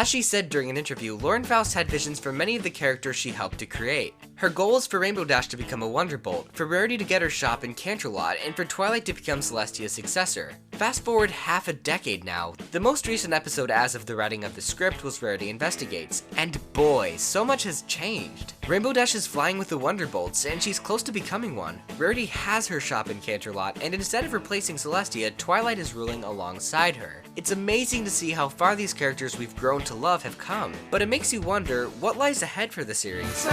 As she said during an interview, Lauren Faust had visions for many of the characters she helped to create. Her goal is for Rainbow Dash to become a Wonderbolt, for Rarity to get her shop in Canterlot, and for Twilight to become Celestia's successor. Fast forward half a decade now, the most recent episode as of the writing of the script was Rarity Investigates, and boy, so much has changed. Rainbow Dash is flying with the Wonderbolts, and she's close to becoming one. Rarity has her shop in Canterlot, and instead of replacing Celestia, Twilight is ruling alongside her. It's amazing to see how far these characters we've grown to love have come, but it makes you wonder what lies ahead for the series.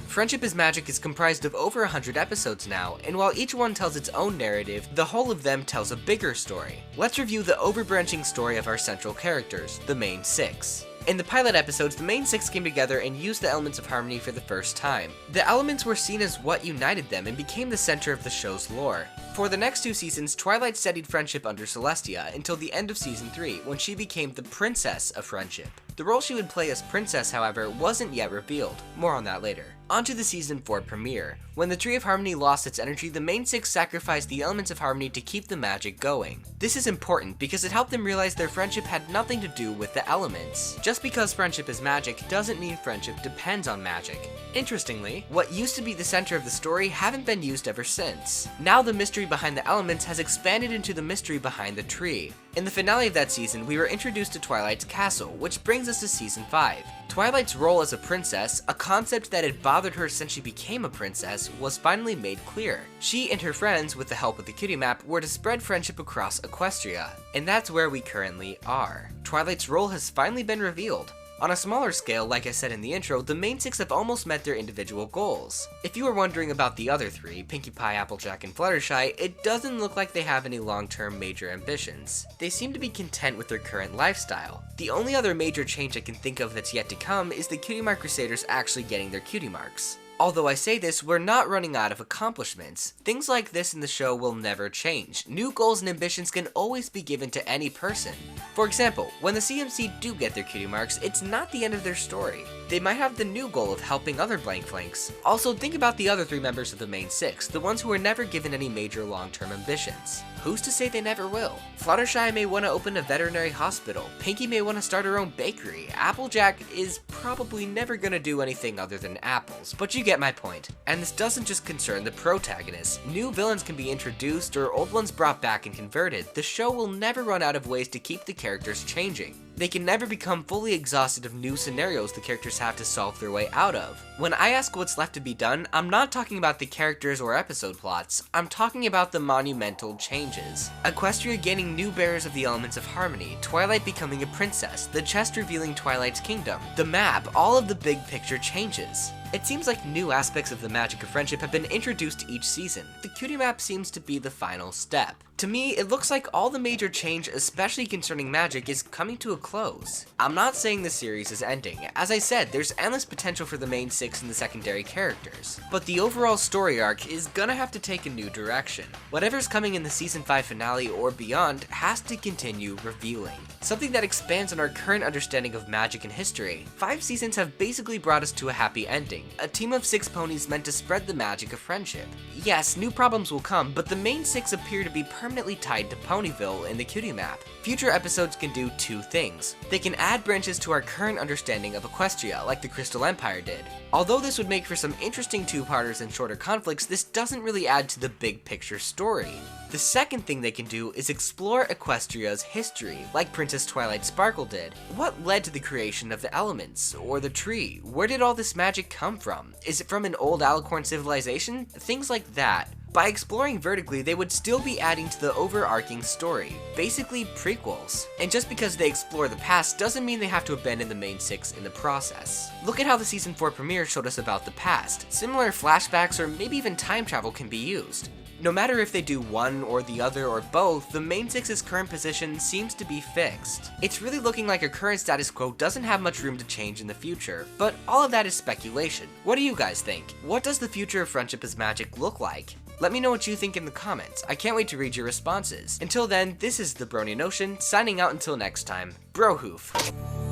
Friendship is Magic is comprised of over 100 episodes now, and while each one tells its own narrative, the whole of them tells a bigger story. Let's review the overbranching story of our central characters, the main six. In the pilot episodes, the main six came together and used the elements of harmony for the first time. The elements were seen as what united them and became the center of the show's lore. For the next 2 seasons, Twilight studied friendship under Celestia until the end of season 3, when she became the Princess of Friendship. The role she would play as Princess, however, wasn't yet revealed. More on that later. On to the season 4 premiere. When the Tree of Harmony lost its energy, the main six sacrificed the elements of harmony to keep the magic going. This is important because it helped them realize their friendship had nothing to do with the elements. Just because friendship is magic doesn't mean friendship depends on magic. Interestingly, what used to be the center of the story haven't been used ever since. Now the mystery behind the elements has expanded into the mystery behind the tree. In the finale of that season, we were introduced to Twilight's castle, which brings us to season 5. Twilight's role as a princess, a concept that had bothered her since she became a princess, was finally made clear. She and her friends, with the help of the cutie map, were to spread friendship across Equestria, and that's where we currently are. Twilight's role has finally been revealed. On a smaller scale, like I said in the intro, the main six have almost met their individual goals. If you were wondering about the other 3, Pinkie Pie, Applejack, and Fluttershy, it doesn't look like they have any long-term major ambitions. They seem to be content with their current lifestyle. The only other major change I can think of that's yet to come is the Cutie Mark Crusaders actually getting their cutie marks. Although I say this, we're not running out of accomplishments. Things like this in the show will never change. New goals and ambitions can always be given to any person. For example, when the CMC do get their cutie marks, it's not the end of their story. They might have the new goal of helping other blank flanks. Also, think about the other 3 members of the main six, the ones who were never given any major long-term ambitions. Who's to say they never will? Fluttershy may want to open a veterinary hospital. Pinkie may want to start her own bakery. Applejack is probably never gonna do anything other than apples, but you get my point. And this doesn't just concern the protagonists. New villains can be introduced or old ones brought back and converted. The show will never run out of ways to keep the characters changing. They can never become fully exhausted of new scenarios the characters have to solve their way out of. When I ask what's left to be done, I'm not talking about the characters or episode plots, I'm talking about the monumental changes. Equestria gaining new bearers of the elements of harmony, Twilight becoming a princess, the chest revealing Twilight's kingdom, the map, all of the big picture changes. It seems like new aspects of the magic of friendship have been introduced each season. The cutie map seems to be the final step. To me, it looks like all the major change, especially concerning magic, is coming to a close. I'm not saying the series is ending. As I said, there's endless potential for the main six and the secondary characters. But the overall story arc is gonna have to take a new direction. Whatever's coming in the season 5 finale or beyond has to continue revealing. Something that expands on our current understanding of magic and history. 5 seasons have basically brought us to a happy ending. A team of 6 ponies meant to spread the magic of friendship. Yes, new problems will come, but the main 6 appear to be permanently tied to Ponyville in the cutie map. Future episodes can do 2 things. They can add branches to our current understanding of Equestria, like the Crystal Empire did. Although this would make for some interesting 2-parters and shorter conflicts, this doesn't really add to the big picture story. The second thing they can do is explore Equestria's history, like Princess Twilight Sparkle did. What led to the creation of the elements, or the tree? Where did all this magic come from? Is it from an old Alicorn civilization? Things like that. By exploring vertically, they would still be adding to the overarching story, basically prequels. And just because they explore the past doesn't mean they have to abandon the main 6 in the process. Look at how the season 4 premiere showed us about the past. Similar flashbacks or maybe even time travel can be used. No matter if they do one or the other or both, the main 6's current position seems to be fixed. It's really looking like our current status quo doesn't have much room to change in the future, but all of that is speculation. What do you guys think? What does the future of Friendship is Magic look like? Let me know what you think in the comments. I can't wait to read your responses. Until then, this is the Brony Notion, signing out until next time. Brohoof.